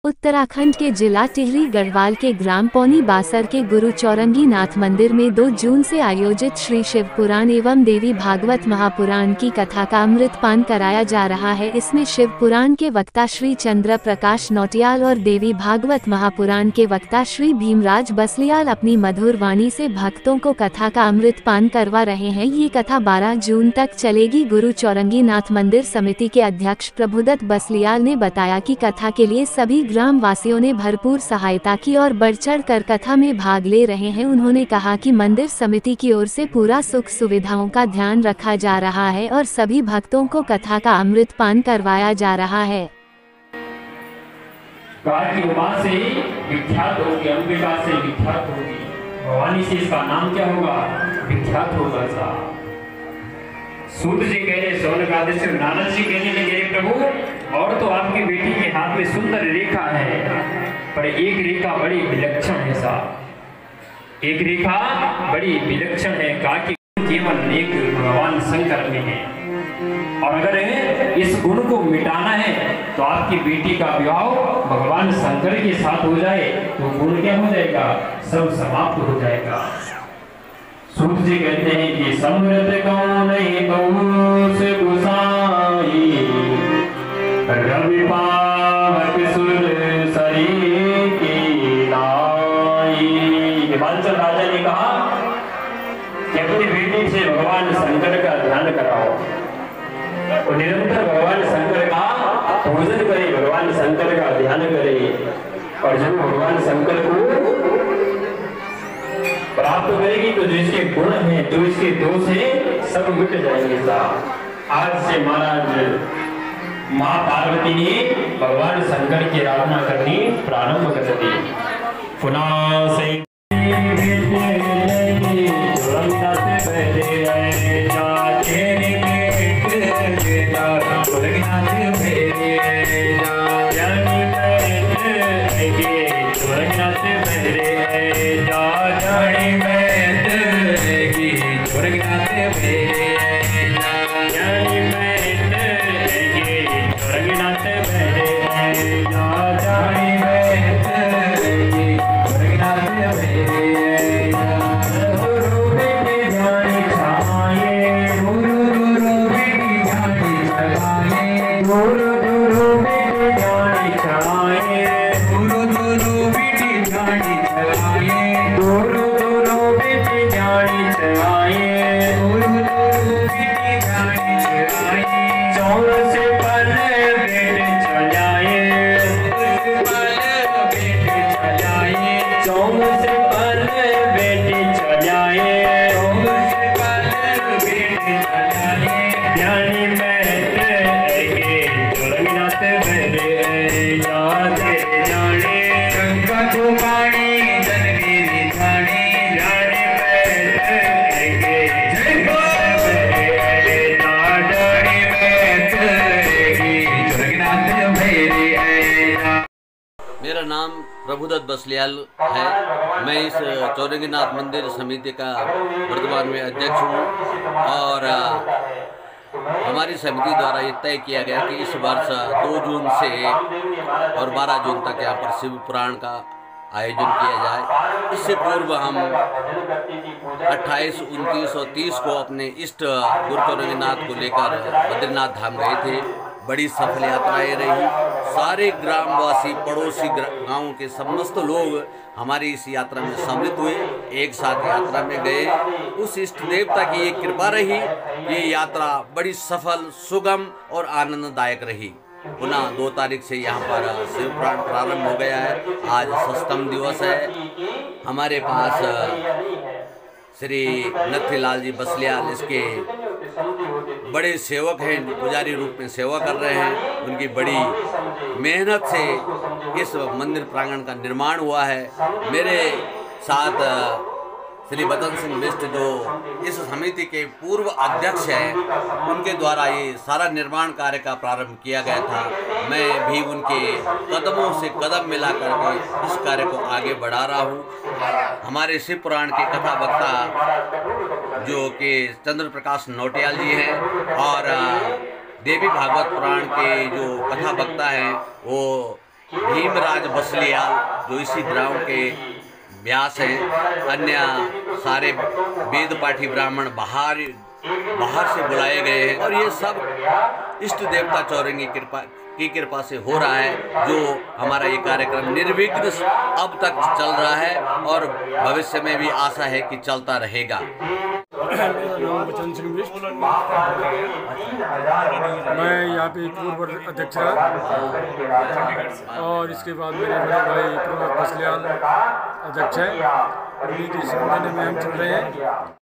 उत्तराखंड के जिला टिहरी गढ़वाल के ग्राम पौनी बासर के गुरु चौरंगी नाथ मंदिर में 2 जून से आयोजित श्री शिव पुराण एवं देवी भागवत महापुराण की कथा का अमृतपान कराया जा रहा है। इसमें शिव पुराण के वक्ता श्री चंद्र प्रकाश नौटियाल और देवी भागवत महापुराण के वक्ता श्री भीमराज बसलियाल अपनी मधुर वाणी से भक्तों को कथा का अमृतपान करवा रहे हैं। ये कथा 12 जून तक चलेगी। गुरु चौरंगी नाथ मंदिर समिति के अध्यक्ष प्रभुदत्त बसलियाल ने बताया कि कथा के लिए सभी ग्राम वासियों ने भरपूर सहायता की और बढ़-चढ़ कर कथा में भाग ले रहे हैं। उन्होंने कहा कि मंदिर समिति की ओर से पूरा सुख सुविधाओं का ध्यान रखा जा रहा है और सभी भक्तों को कथा का अमृतपान करवाया जा रहा है। की उमा से विख्यात होगी, अंबिका से विख्यात होगी, भवानी से इसका नाम क्या होगा? विख्यात होगा। सूत जी कह रहे सोनकादि से नारद जी कहने लगे प्रभु, और तो आपकी बेटी के हाथ में सुंदर रेखा है, पर एक रेखा बड़ी विलक्षण है साहब, एक रेखा बड़ी विलक्षण है। कहा कि केवल एक भगवान शंकर में है, और अगर इस गुण को मिटाना है तो आपकी बेटी का विवाह भगवान शंकर के साथ हो जाए तो गुण क्या हो जाएगा? सब समाप्त हो जाएगा। सूत जी कहते हैं कि समृद्ध कौन नहीं तो से गुसाई, रवि पावक सुर सरी की नाई। हिमाचल राजा ने कहा कि अपनी बेटी से भगवान शंकर का ध्यान कराओ और निरंतर भगवान शंकर का पूजन करे, भगवान शंकर का ध्यान करे, और जब भगवान शंकर को प्राप्त करेगी तो जो इसके गुण हैं, जो इसके दोष हैं, सब मिट जाएंगे साहब। आज से महाराज माँ पार्वती ने भगवान शंकर की आराधना करनी प्रारंभ कर दी। पुनः से मेरा नाम प्रभुदत्त बसलियाल है। मैं इस चौरंगी नाथ मंदिर समिति का वर्तमान में अध्यक्ष हूँ, और हमारी समिति द्वारा ये तय किया गया कि इस वर्ष 2 जून से और 12 जून तक यहाँ पर शिव पुराण का आयोजन किया जाए। इससे पूर्व हम 28, 29 और 30 को अपने इष्ट गुरु चौरंगी नाथ को लेकर बद्रीनाथ धाम गए थे। बड़ी सफल यात्राएं रही। सारे ग्रामवासी, पड़ोसी गांवों के समस्त लोग हमारी इस यात्रा में सम्मिलित हुए, एक साथ यात्रा में गए। उस इष्ट देवता की ये कृपा रही, ये यात्रा बड़ी सफल, सुगम और आनंददायक रही। पुनः 2 तारीख से यहाँ पर शिव पुराण प्रारंभ हो गया है। आज सप्तम दिवस है। हमारे पास श्री नथीलाल जी बसलियाल इसके बड़े सेवक हैं, पुजारी रूप में सेवा कर रहे हैं। उनकी बड़ी मेहनत से इस मंदिर प्रांगण का निर्माण हुआ है। मेरे साथ श्री बदन सिंह बिष्ट जो इस समिति के पूर्व अध्यक्ष हैं, उनके द्वारा ये सारा निर्माण कार्य का प्रारंभ किया गया था। मैं भी उनके कदमों से कदम मिला करके इस कार्य को आगे बढ़ा रहा हूँ। हमारे शिव पुराण के कथा वक्ता जो कि चंद्र प्रकाश नौटियाल जी हैं और देवी भागवत पुराण के जो कथा वक्ता हैं वो भीमराज बसलियाल जो इसी ग्राम के व्यास हैं। अन्य सारे वेद पाठी ब्राह्मण बाहर से बुलाए गए हैं और ये सब इष्ट देवता चौरंगी की कृपा से हो रहा है। जो हमारा ये कार्यक्रम निर्विघ्न अब तक चल रहा है और भविष्य में भी आशा है कि चलता रहेगा। मेरा नाम बचन सिंह बिष्ट, मैं यहाँ पे पूर्व अध्यक्ष रहा और इसके बाद मेरे बड़े भाई प्रमोद बसलियाल अध्यक्ष हैं। उन्हीं की संगठन में हम चल रहे हैं।